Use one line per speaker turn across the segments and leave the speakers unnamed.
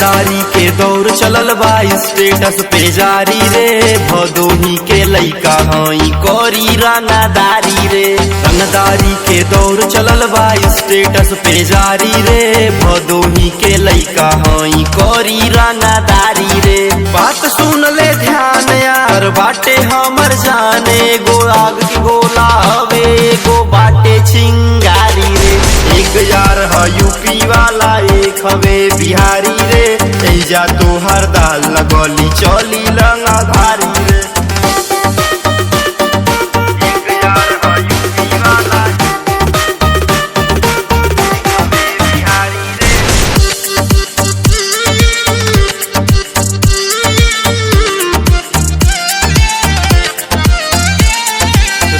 रंगदारी के दौर चलल बा स्टेटस पे जारी रे। भदोही के लइका हई करी रंगदारी रे। रंगदारी के दौर चलल बा स्टेटस पे जारी रे। भदोही के लइका हई करी रंगदारी रे। बात सुन ले ध्यान यार बाटे हमर जाने गो आग की गोला हवे गो बाटे चिंगारी रे। एक यार है यूपी वाला एक हवे बिहारी रे। एजा तो हर दाल लगली चली रंगधारी रे। एक यार है यूपी वाला एक हवे बिहारी रे।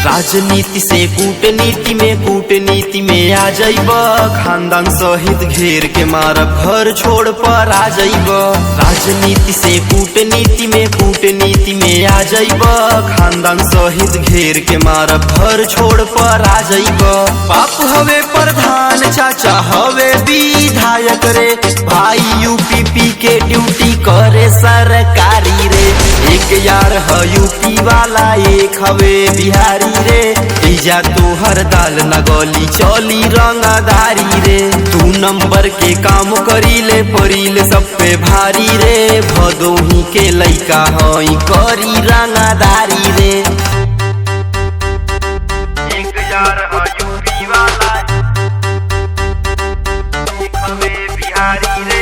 राजनीति से कूटनीति में आ जाइब। खानदान सहित घेर के मारब घर छोड़ पर आ जाइब। राजनीति से कूटनीति में आ जाइब। खानदान सहित घेर के मारब घर छोड़ पर आ जाइब। बाप हवे प्रधान चाचा हवे विधायक रे। भाई यूपी के ड्यूटी करे सरकारी रे। एक यार है यूपी वाला एक हवे बिहारी रे। एजा तो हर दाल लगली चली रंगदारी रे। तू नंबर के काम करीले परीले सब पे भारी रे। भदोही के लइका हई करी रंगदारी रे। एक यार है यूपी वाला एक हवे बिहारी रे।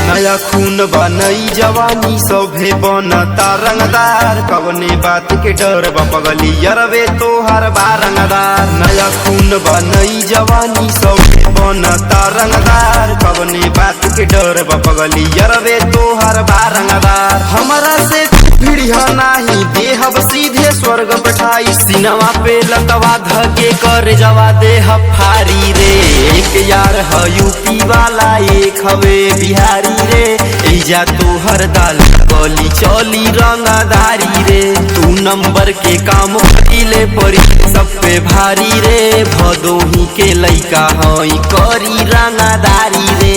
नया खून बा नई जवानी सभे बनता रंगदार। कवने बात के डर बा पगली यरवे तो हर बार रंगदार। नया खून बा नई जवानी सभे बनता रंगदार। कवने बात के डर बा पगली यरवे तो हर बार रंगदार। हमारा से भिड़िया नाही देहब सीधे स्वर्ग पठाई। सिनवा पे लतवा धके कर जवा देह फारी रे। एक यार है यूपी वाला एक हवे बिहारी रे। एजा तो हर दाल गली चली रंगदारी रे। तू नंबर के काम करीले परी सब पे भारी रे। भदोही के लइका हई करी रंगदारी रे।